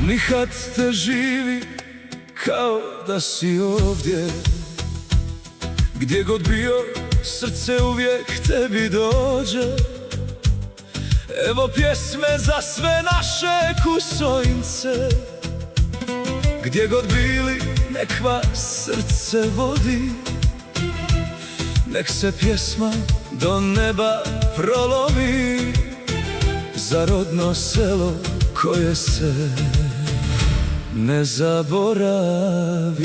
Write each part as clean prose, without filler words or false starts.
Nikad te živi kao da si ovdje. Gdje god bio, srce uvijek tebi dođe. Evo pjesme za sve naše Kusonjce. Gdje god bili, nek vas srce vodi. Nek se pjesma do neba prolomi za rodno selo koje se ne zaboravi.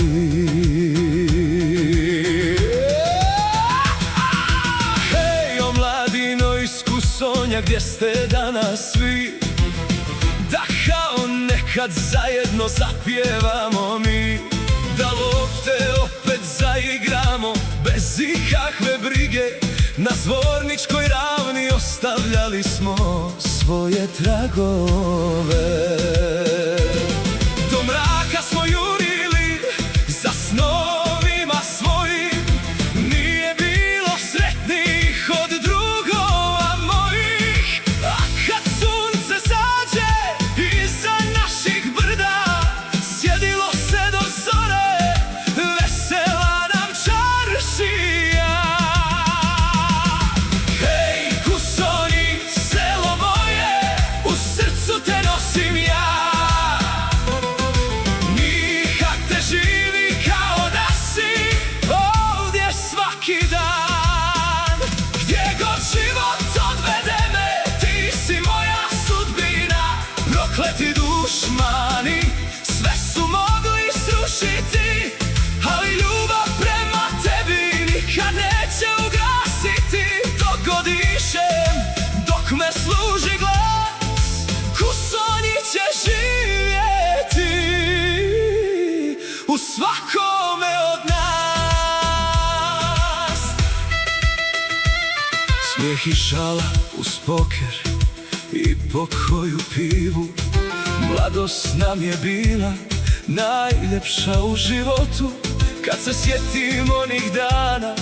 Hej, omladino iz Kusonja, gdje ste danas vi? Da kao nekad zajedno zapjevamo mi, da lopte opet zaigramo bez ikakve brige. Na Zvorničkoj ravni ostavljali smo svoje tragove. Do mraka smo jurili za snovima svojim. Nije bilo sretnijih od drugova mojih. A kad sunce zađe iza naših brda, sjedilo se do zore, vesela nam čaršija. Hej, Kusonji, selo moje, u srcu te nosim ja. Nikad te živi kao da si ovdje svaki dan. Gdje god život odvede me, ti si moja sudbina. Prokleti dušmani sve su mogli srušiti, ali ljubav prema tebi nikad neće ugasiti. Dok god dišem, dok me služi glas, Kusonji će živjeti u svakome od nas. Smijeh i šala uz poker i pokoju pivu. Mladost nam je bila najljepša u životu. Kad se sjetim onih dana,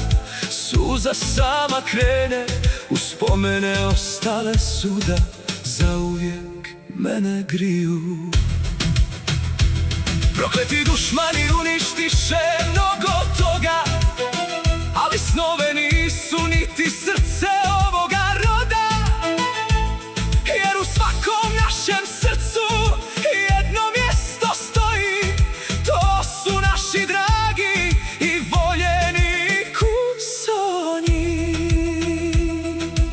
suza sama krene. Uspomene ostale su da zauvijek mene griju. Prokleti dušmani uništiše mnogo toga, ali snove nisu niti srce ovoga roda. Jer u svakom našem srcu jedno mjesto stoji. To su naši dragi i voljeni Kusonji.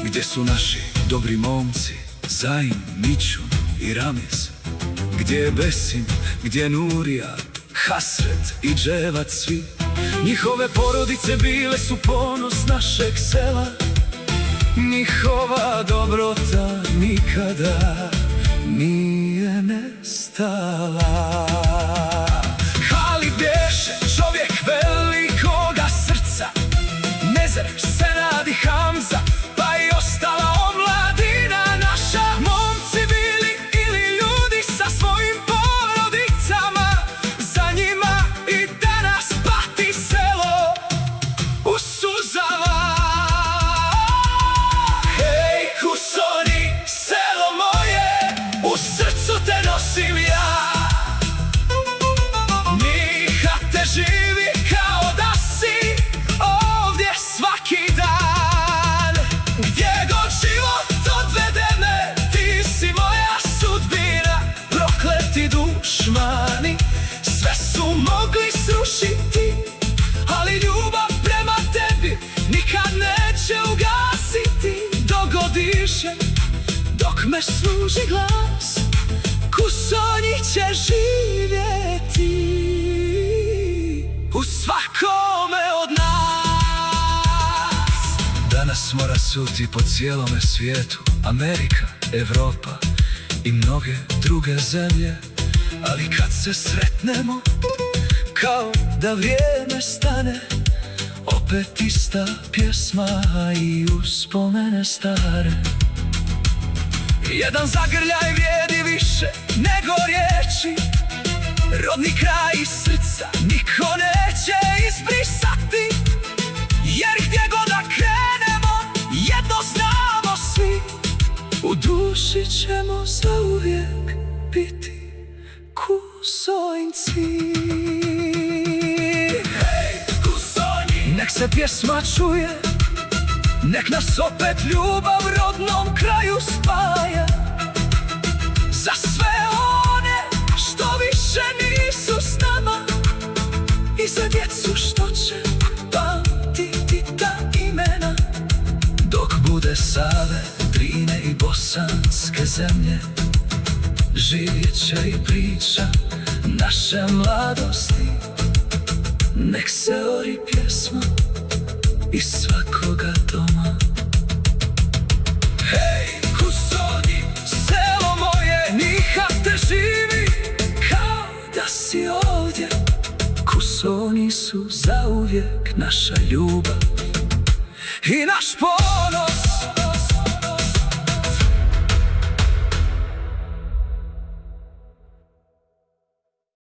Gdje su naši dobri momci, Zajin, Mićun i Ramiz? Gdje je Besim, gdje je Nurija, Hasret i Dževat svi? Njihove porodice bile su ponos našeg sela. Njihova dobrota nikada nije nestala. Ali bješe čovjek velikoga srca, Nezer, Senad i Hamza, pa i ostala omladina naša. Momci bili ili ljudi sa svojim porodicama, za njima i danas pati selo u suzama. Hej, Kusonji, selo moje, u srcu te nosim ja. Nikad te živi kao da si ovdje svaki dan. Gdje god život odvede me, ti si moja sudbina. Prokleti dušmani sve su mogli srušiti, ali ljubav prema tebi nikad neće ugasiti. Dok god dišem, dok me služi glas, Kusonji će živjeti u svakome od nas. Danas mora suti po cijelome svijetu, Amerika, Evropa i mnoge druge zemlje. Ali kad se sretnemo, kao da vrijeme stane, opet ista pjesma i uspomene stare. Jedan zagrljaj vrijedi više nego riječi. Rodni kraj iz srca niko neće izbrisati. Jer gdje god da krenemo, jedno znamo svi, u duši ćemo zauvijek biti Kusonjci. Hej, Kusonji! Nek se pjesma čuje, nek nas opet ljubav rodnom kraju spaja. Za sve one što više nisu s nama i za djecu što će pamtiti ta imena. Dok bude Save, Drine i bosanske zemlje, živjet će i priča naše mladosti. Nek se ori pjesma iz svakoga doma. Hej, Kusonji, selo moje, niha te živi kao da si ovdje. Kusonji su zauvijek naša ljubav i naš ponos.